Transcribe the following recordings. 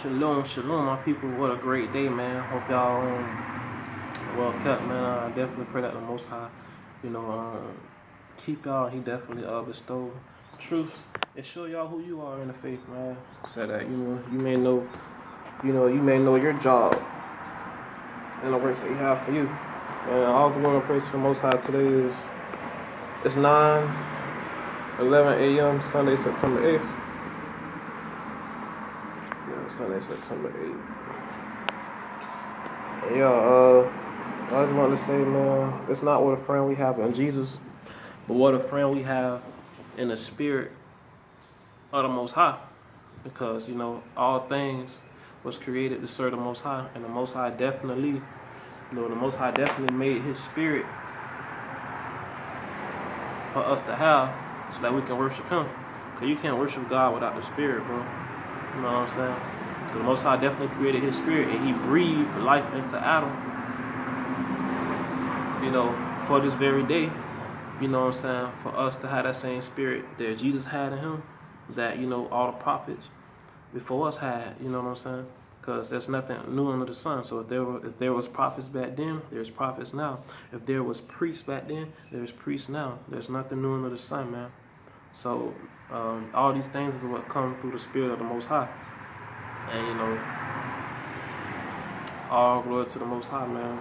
Shalom, shalom, my people. What a great day, man. Hope y'all well kept, man. I definitely pray that the Most High, keep y'all. He definitely bestow truths and show y'all who you are in the faith, man. So that you may know, you may know your job and the works that He have for you. And all we want to praise to the Most High today is it's 9:11 a.m. Sunday, September 8th. Sunday, September 8th. I just want to say, man, it's not what a friend we have in Jesus, but what a friend we have in the spirit of the Most High. Because, all things was created to serve the Most High, and the Most High definitely, made His spirit for us to have so that we can worship Him. Because you can't worship God without the spirit, bro. You know what I'm saying? So the Most High definitely created His spirit, and He breathed life into Adam, for this very day, for us to have that same spirit that Jesus had in Him, that, all the prophets before us had, because there's nothing new under the sun. So if there was prophets back then, there's prophets now. If there was priests back then, there's priests now. There's nothing new under the sun, man. So all these things is what come through the spirit of the Most High. And, all glory to the Most High, man.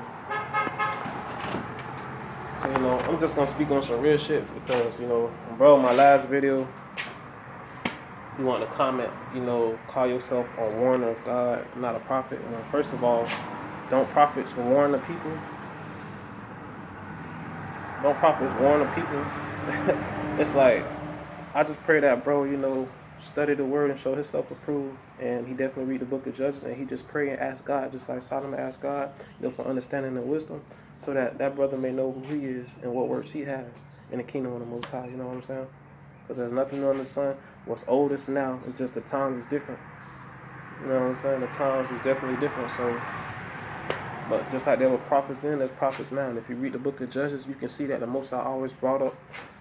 I'm just going to speak on some real shit because, bro, my last video, you want to comment, call yourself a warner of God, not a prophet. First of all, don't prophets warn the people? Don't prophets warn the people? It's like, I just pray that, bro, study the word and show himself approved, and he definitely read the book of Judges, and he just pray and ask God, just like Solomon asked God, for understanding and wisdom, so that that brother may know who he is and what works he has in the kingdom of the Most High. You know what I'm saying? Because there's nothing new under the sun. What's oldest now is just the times is different. You know what I'm saying? The times is definitely different. So, but just like there were prophets then, there's prophets now. And if you read the book of Judges, you can see that the Most High always brought up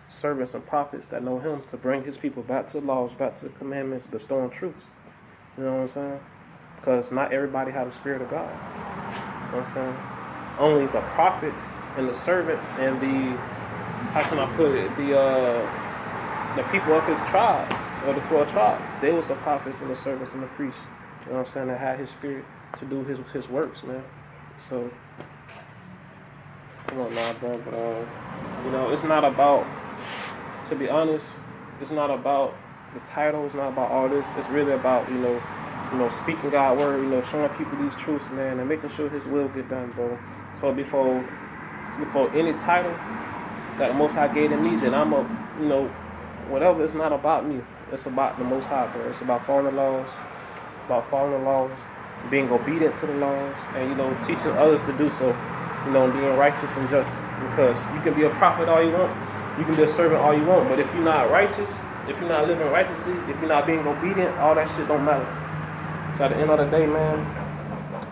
servants and prophets that know Him to bring His people back to the laws, back to the commandments, bestowing truths. You know what I'm saying? Because not everybody has the Spirit of God. You know what I'm saying? Only the prophets and the servants and the, how can I put it, the people of His tribe, or the 12 tribes, they was the prophets and the servants and the priests. You know what I'm saying? That had His Spirit to do His works, man. So, come on now, bro. But, it's not about, to be honest, it's not about the title. It's not about all this. It's really about, speaking God's word, showing people these truths, man, and making sure His will get done, bro. So before any title that the Most High gave to me, then I'm whatever, it's not about me. It's about the Most High, bro. It's about following the laws, being obedient to the laws, and, teaching others to do so, being righteous and just. Because you can be a prophet all you want, you can be a servant all you want, but if you're not righteous, if you're not living righteously, if you're not being obedient, all that shit don't matter. So at the end of the day, man,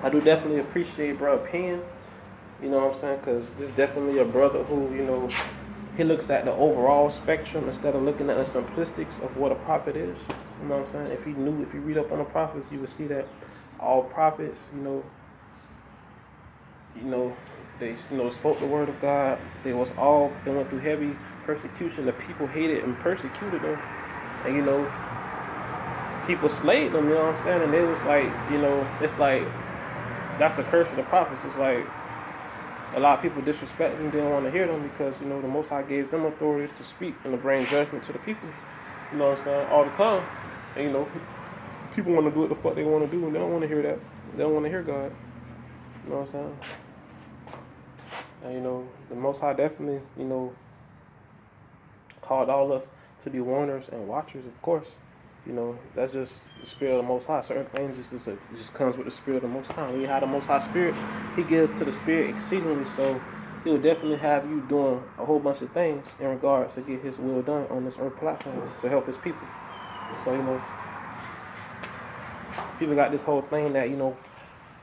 I do definitely appreciate bro opinion, you know what I'm saying? Because this is definitely a brother who, he looks at the overall spectrum instead of looking at the simplistics of what a prophet is. You know what I'm saying? If you read up on the prophets, you would see that all prophets, they spoke the word of God. They went through heavy persecution. The people hated and persecuted them. And people slayed them, you know what I'm saying? And they was like, it's like that's the curse of the prophets. It's like a lot of people disrespect them, didn't want to hear them because, the Most High gave them authority to speak and to bring judgment to the people. You know what I'm saying? All the time. And, people want to do what the fuck they want to do, and they don't want to hear that. They don't want to hear God. You know what I'm saying? And, the Most High definitely, called all us to be warners and watchers, of course. That's just the spirit of the Most High. Certain things just comes with the spirit of the Most High. When you have the Most High Spirit, He gives to the Spirit exceedingly. So He will definitely have you doing a whole bunch of things in regards to get His will done on this earth platform to help His people. So, people got this whole thing that,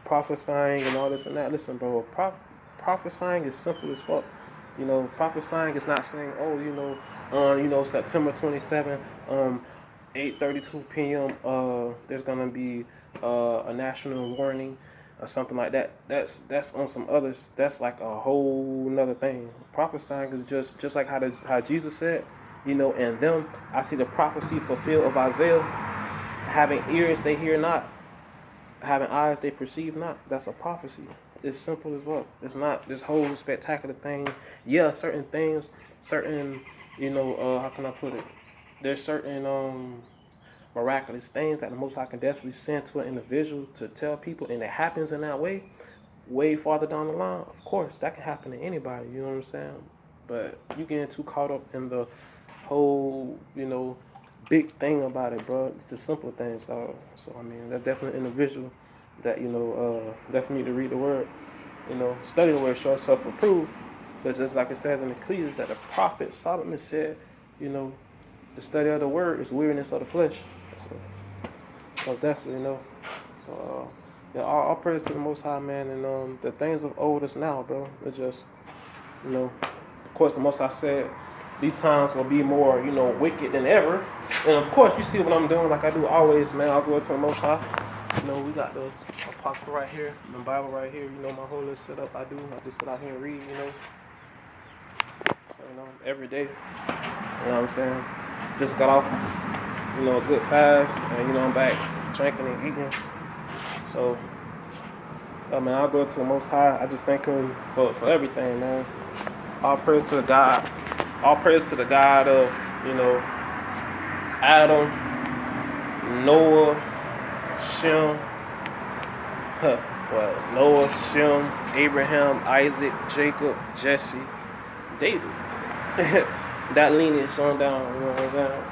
prophesying and all this and that. Listen, bro, prophesying is simple as fuck. Prophesying is not saying, September 27th, 8:32 p.m. There's gonna be a national warning or something like that. That's on some others. That's like a whole nother thing. Prophesying is just like how Jesus said, and them. I see the prophecy fulfilled of Isaiah. Having ears they hear not, having eyes they perceive not. That's a prophecy. It's simple as well. It's not this whole spectacular thing. Yeah, certain things, certain, how can I put it? There's certain miraculous things that the Most High can definitely send to an individual to tell people, and it happens in that way farther down the line. Of course, that can happen to anybody. You know what I'm saying? But you getting too caught up in the whole, big thing about it, bro. It's the simple things, dog. So I mean, that's definitely an individual that definitely need to read the word. Study the word, show yourself approved. But just like it says in Ecclesiastes, that the prophet Solomon said, the study of the word is weariness of the flesh. So it's definitely, So yeah, all praise to the Most High, man. And the things of old is now, bro. It's just, of course, the Most High said these times will be more, wicked than ever. And of course, you see what I'm doing, like I do always, man. I'll go to the Most High. We got the Apocrypha right here, the Bible right here. My whole little setup I just sit out here and read, So, every day. You know what I'm saying? Just got off, a good fast, and, I'm back drinking and eating. So, man, I'll go to the Most High. I just thank Him for everything, man. All praise to the God. All praise to the God of, Adam, Noah, Shem, Noah, Shem, Abraham, Isaac, Jacob, Jesse, David. That lineage on down, you know what I'm saying?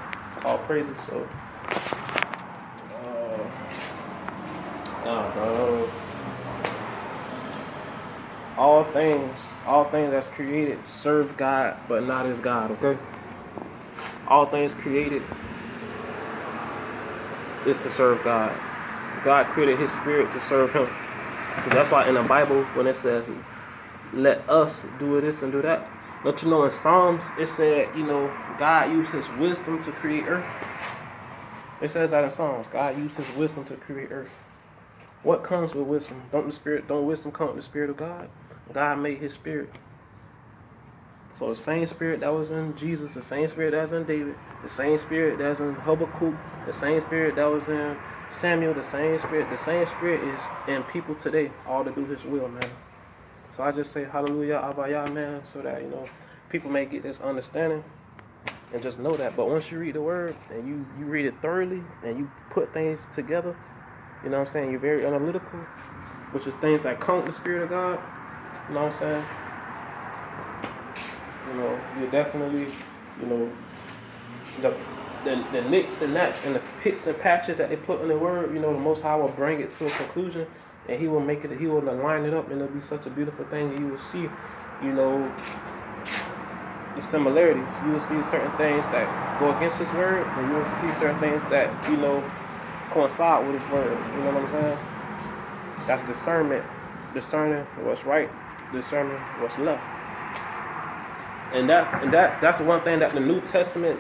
All praises. So, bro. All things that's created serve God, but not as God, okay? All things created is to serve God. God created His spirit to serve Him. Because that's why in the Bible, when it says, let us do this and do that, don't you know in Psalms, it said, God used His wisdom to create earth. It says that in Psalms, God used His wisdom to create earth. What comes with wisdom? Don't wisdom come with the Spirit of God? God made His spirit. So the same spirit that was in Jesus, the same spirit that was in David, the same spirit that was in Habakkuk, the same spirit that was in Samuel, the same spirit is in people today, all to do His will, man. So I just say hallelujah, Abaya, man, so that, people may get this understanding and just know that. But once you read the word and you read it thoroughly and you put things together, you know what I'm saying, you're very analytical, which is things that come with the Spirit of God, you know what I'm saying? You're definitely, the nicks and knacks and the pits and patches that they put in the word, the Most High will bring it to a conclusion, and He will line it up, and it'll be such a beautiful thing, and you will see, the similarities. You will see certain things that go against His word, and you will see certain things that, coincide with His word. You know what I'm saying? That's discernment. Discerning what's right, discerning what's left. And that's one thing that the New Testament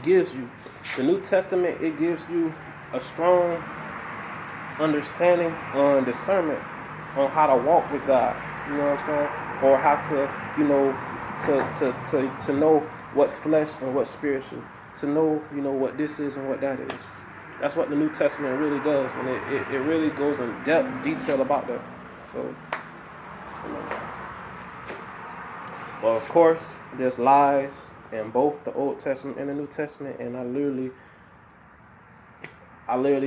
gives you. The New Testament, it gives you a strong understanding on discernment on how to walk with God. You know what I'm saying? Or how to to know what's flesh and what's spiritual. To know, what this is and what that is. That's what the New Testament really does, and it really goes in detail about that. So, well, of course, there's lies in both the Old Testament and the New Testament, and I literally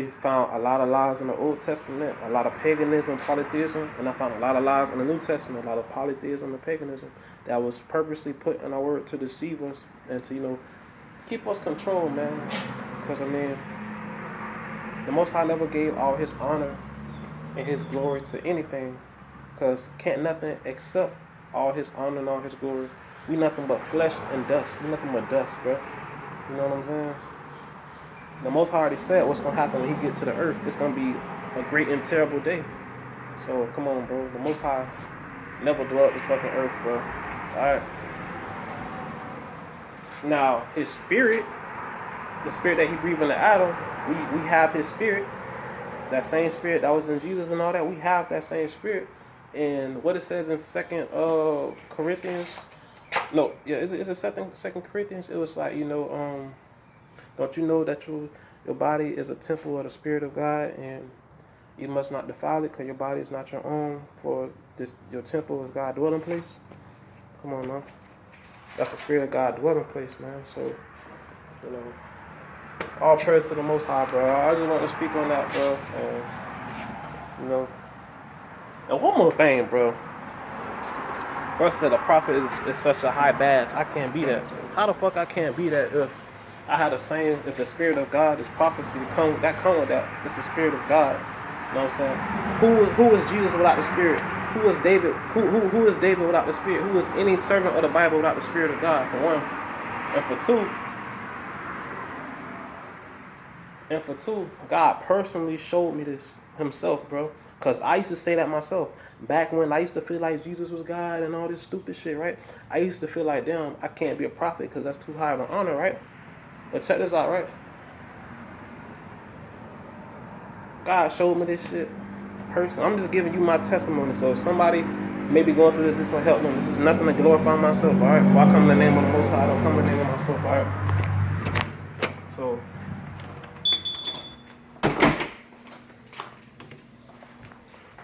found a lot of lies in the Old Testament, a lot of paganism, polytheism, and I found a lot of lies in the New Testament, a lot of polytheism and paganism that was purposely put in our word to deceive us and to, keep us controlled, man. Because, the Most High never gave all His honor and His glory to anything, because can't nothing accept all His honor and all His glory. We nothing but flesh and dust. We nothing but dust, bro. You know what I'm saying? The Most High already said what's going to happen when He get to the earth. It's going to be a great and terrible day. So, come on, bro. The Most High never dwelt this fucking earth, bro. Alright? Now, His spirit the spirit that he breathed into Adam, we have his spirit. That same spirit that was in Jesus and all that, we have that same spirit. And what it says in Second Corinthians, no, yeah, is it Second Corinthians? It was like, don't you know that your body is a temple of the Spirit of God, and you must not defile it, because your body is not your own, for your temple is God's dwelling place. Come on, man. That's the Spirit of God dwelling place, man. So, all praise to the Most High, bro. I just want to speak on that, bro. And, and one more thing, bro. Bro said a prophet is such a high badge. I can't be that. How the fuck I can't be that if I had the same, if the Spirit of God is prophecy, come with that. It's the Spirit of God. You know what I'm saying? Who is Jesus without the Spirit? Who is David? Who is David without the Spirit? Who is any servant of the Bible without the Spirit of God, for one? And for two, God personally showed me this himself, bro. Because I used to say that myself. Back when I used to feel like Jesus was God and all this stupid shit, right? I used to feel like, damn, I can't be a prophet because that's too high of an honor, right? But check this out, right? God showed me this shit personally. I'm just giving you my testimony. So if somebody may be going through this will help them. This is nothing to glorify myself, all right? Before I come in the name of the Most High, I don't come in the name of myself, all right? So,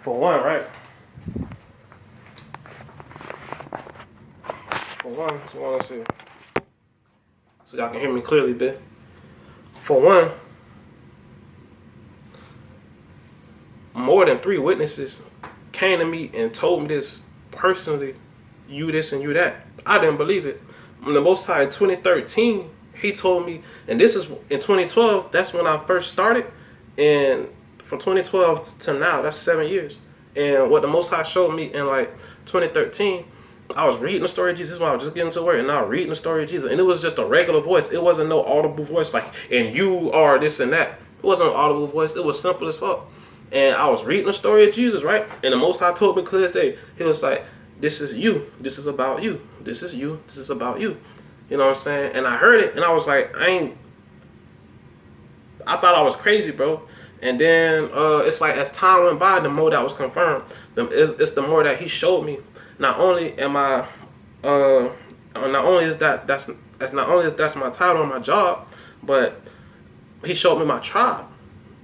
for one, right? For one, so I want to see. So y'all can hear me clearly, bit. For one, more than 3 witnesses came to me and told me this personally, you this and you that. I didn't believe it. On the Most High in 2013, he told me, and this is in 2012, that's when I first started. And from 2012 to now, that's 7 years. And what the Most High showed me in like 2013, I was reading the story of Jesus while I was just getting to work, and I was reading the story of Jesus. And it was just a regular voice. It wasn't no audible voice like, and you are this and that. It wasn't an audible voice. It was simple as fuck. And I was reading the story of Jesus, right? And the Most High told me clear as day. He was like, this is you. This is about you. This is you. This is about you. You know what I'm saying? And I heard it, and I was like, I thought I was crazy, bro. And then it's like as time went by, the more that was confirmed. It's the more that he showed me. Not only am I, not only is that's my title and my job, but he showed me my tribe.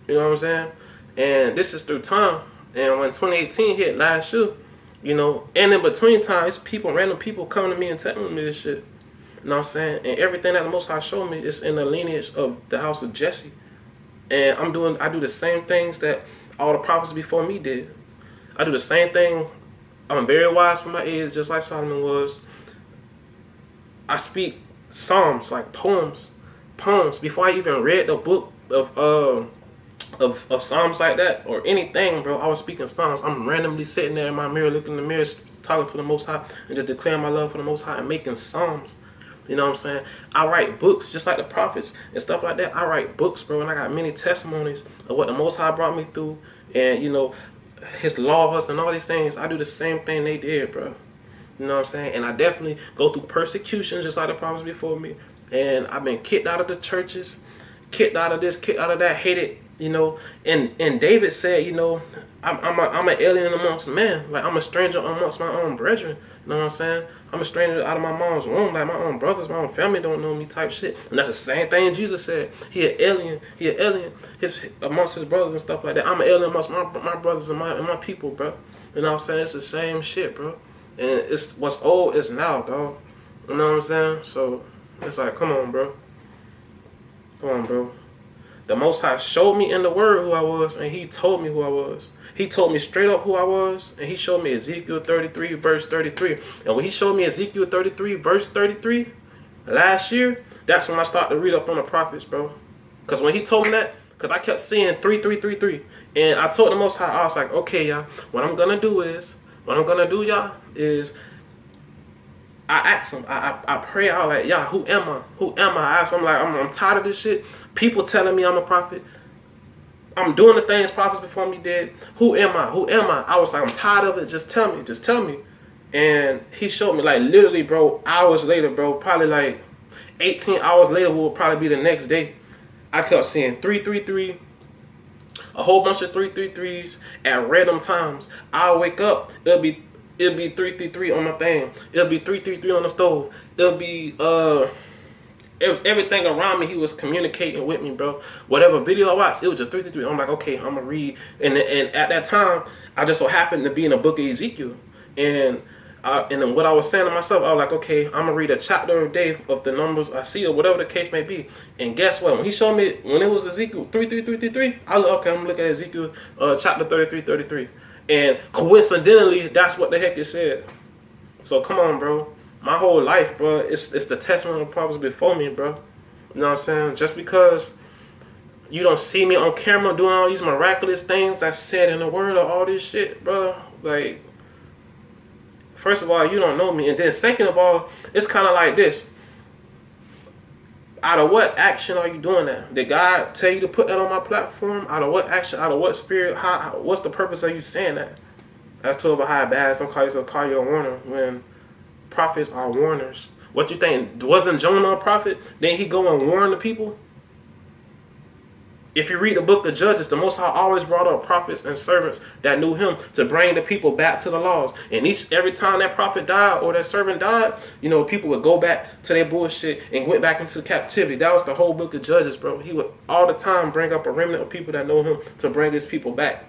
You know what I'm saying? And this is through time. And when 2018 hit last year, and in between times, random people coming to me and telling me this shit. You know what I'm saying? And everything that the Most High showed me is in the lineage of the house of Jesse. And I do the same things that all the prophets before me did. I do the same thing. I'm very wise for my age, just like Solomon was. I speak psalms, like poems. Before I even read the book of psalms like that or anything, bro, I was speaking psalms. I'm randomly sitting there in my mirror, looking in the mirror, talking to the Most High, and just declaring my love for the Most High and making psalms. You know what I'm saying? I write books just like the prophets and stuff like that. I write books, bro, and I got many testimonies of what the Most High brought me through, and his laws and all these things. I do the same thing they did, bro. You know what I'm saying? And I definitely go through persecution just like the prophets before me. And I've been kicked out of the churches, kicked out of this, kicked out of that, hated. And David said, I'm an alien amongst men. Like, I'm a stranger amongst my own brethren. You know what I'm saying? I'm a stranger out of my mom's womb. Like, my own brothers, my own family don't know me type shit. And that's the same thing Jesus said. He an alien. Amongst his brothers and stuff like that. I'm an alien amongst my brothers and my people, bro. You know what I'm saying? It's the same shit, bro. And it's what's old is now, dog. You know what I'm saying? So, it's like, come on, bro. Come on, bro. The Most High showed me in the Word who I was, and he told me who I was. He told me straight up who I was, and he showed me Ezekiel 33, verse 33. And when he showed me Ezekiel 33, verse 33, last year, that's when I started to read up on the prophets, bro. Because when he told me that, because I kept seeing 3. And I told the Most High, I was like, okay, y'all, what I'm going to do, y'all, is I ask him, I pray out like, y'all, who am I? I ask him, like, I'm tired of this shit. People telling me I'm a prophet. I'm doing the things prophets before me did. Who am I? I was like, I'm tired of it. Just tell me. And he showed me, like, literally, bro, hours later, bro, probably like 18 hours later will probably be the next day. I kept seeing 333, a whole bunch of 333s at random times. I'll wake up, it'll be 333 on my thing. It'll be 333 on the stove. It'll be it was everything around me. He was communicating with me, bro. Whatever video I watched, it was just 333. I'm like, okay, I'm gonna read. And at that time, I just so happened to be in the book of Ezekiel, and then what I was saying to myself, I was like, okay, I'm gonna read a chapter a day of the numbers I see, or whatever the case may be. And guess what? When he showed me, when it was Ezekiel 33333, I look, okay, I'm gonna look at Ezekiel chapter 33. And coincidentally, that's what the heck it said. So come on, bro. My whole life, bro, it's the testament of prophets before me, bro. You know what I'm saying? Just because you don't see me on camera doing all these miraculous things I said in the word or all this shit, bro. Like, first of all, you don't know me. And then second of all, it's kind of like this. Out of what action are you doing that? Did God tell you to put that on my platform? Out of what action? Out of what spirit? What's the purpose of you saying that? That's 12 a high bad. Some call you a warner when prophets are warners. What you think? Wasn't Jonah a prophet? Didn't he go and warn the people? If you read the book of Judges, the Most High always brought up prophets and servants that knew him to bring the people back to the laws. And every time that prophet died or that servant died, you know, people would go back to their bullshit and went back into captivity. That was the whole book of Judges, bro. He would all the time bring up a remnant of people that know him to bring his people back,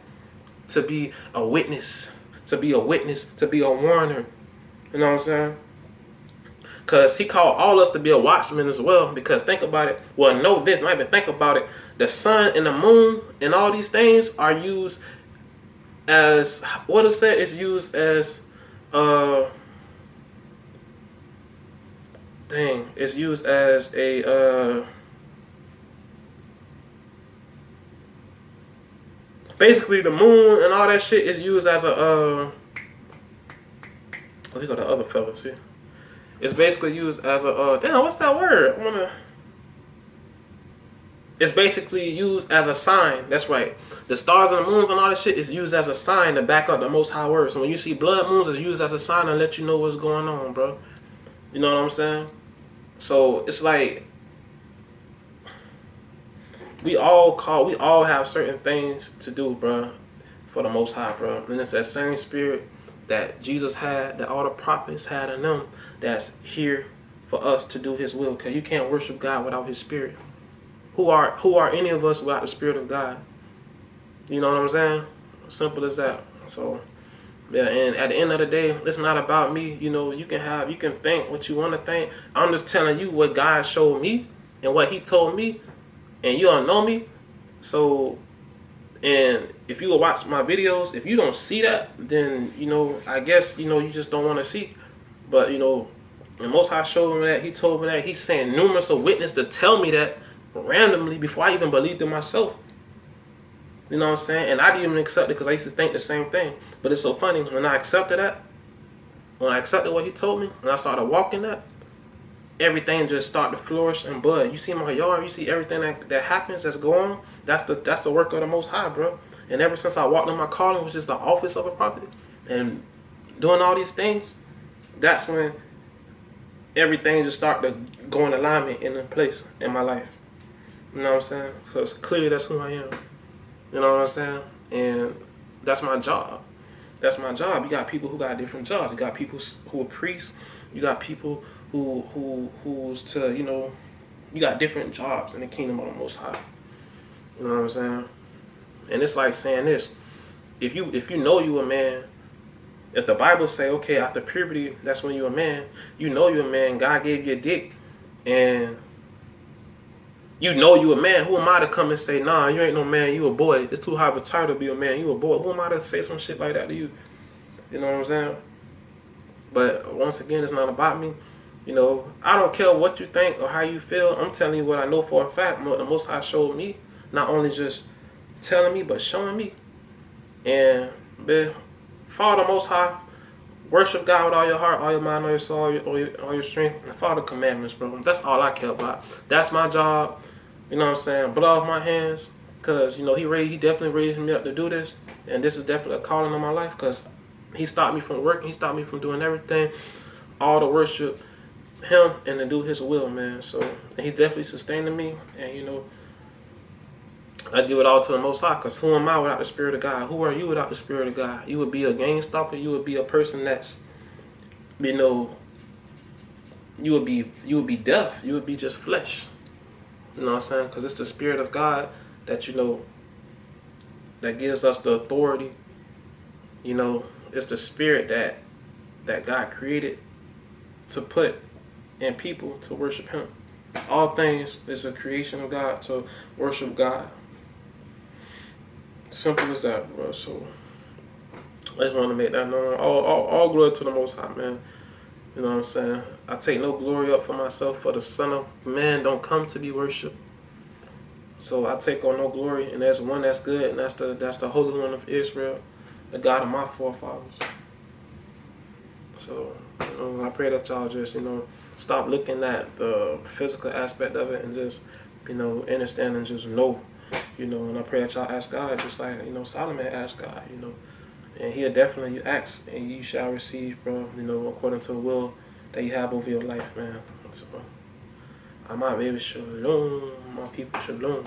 to be a witness, to be a warner. You know what I'm saying? Because he called all us to be a watchman as well. Because think about it. Well, know this. Not even think about it. The sun and the moon and all these things are used as, what is that? It's used as, it's used as a, basically the moon and all that shit is used as a, oh, here go the other fellas here. It's basically used as a, damn, what's that word? It's basically used as a sign. That's right. The stars and the moons and all that shit is used as a sign to back up the Most High word. So when you see blood moons, it's used as a sign to let you know what's going on, bro. You know what I'm saying? So it's like we all have certain things to do, bro, for the Most High, bro. And it's that same spirit that Jesus had, that all the prophets had in them, that's here for us to do his will. Because you can't worship God without his spirit. Who are any of us without the spirit of God? You know what I'm saying? Simple as that. So, yeah, and at the end of the day, it's not about me. You know, you can think what you want to think. I'm just telling you what God showed me and what he told me, and you don't know me. So, and if you will watch my videos, if you don't see that, then, you know, I guess, you know, you just don't want to see. But, you know, the Most High showed me that. He told me that. He sent numerous of witnesses to tell me that randomly before I even believed it myself. You know what I'm saying? And I didn't even accept it because I used to think the same thing. But it's so funny. When I accepted that, when I accepted what he told me, and I started walking that, everything just started to flourish and bud. You see my yard, you see everything that happens, that's going on. That's the work of the Most High, bro. And ever since I walked in my calling, which is the office of a prophet, and doing all these things, that's when everything just started to go in alignment and in place in my life. You know what I'm saying? So it's clearly that's who I am. You know what I'm saying? And that's my job. That's my job. You got people who got different jobs. You got people who are priests. You got people who's to, you know, you got different jobs in the kingdom of the Most High. You know what I'm saying? And it's like saying this. If you know you a man, if the Bible say, okay, after puberty, that's when you're a man, you know you're a man, God gave you a dick, and you know you a man, who am I to come and say, nah, you ain't no man, you a boy. It's too high of a title to be a man, you a boy. Who am I to say some shit like that to you? You know what I'm saying? But once again, it's not about me. You know, I don't care what you think or how you feel. I'm telling you what I know for a fact. What the Most High showed me. Not only just telling me, but showing me. And, man, follow the Most High. Worship God with all your heart, all your mind, all your soul, all your strength. And follow the commandments, bro. That's all I care about. That's my job. You know what I'm saying? Blood off my hands. Because, you know, he definitely raised me up to do this. And this is definitely a calling on my life. Because he stopped me from working. He stopped me from doing everything. All to worship him and to do his will, man. So, and he's definitely sustaining me. And, you know, I give it all to the Most High, because who am I without the Spirit of God? Who are you without the Spirit of God? You would be a game stopper. You would be a person that's, you know, you would be deaf. You would be just flesh. You know what I'm saying? Because it's the Spirit of God that, you know, that gives us the authority. You know, it's the Spirit that God created to put in people to worship Him. All things is a creation of God to worship God. Simple as that, bro. So I just want to make that known. All glory to the Most High, man. You know what I'm saying? I take no glory up for myself, for the Son of Man don't come to be worshipped. So I take on no glory, and there's one that's good, and that's the Holy One of Israel, the God of my forefathers. So I pray that y'all just, you know, stop looking at the physical aspect of it and just, you know, understand and just know, you know. And I pray that y'all ask God, just like, you know, Solomon asked God, you know. And He'll definitely, you ask and you shall receive, bro, you know, according to the will that you have over your life, man. So I'm out, baby. Shalom, my people, shalom.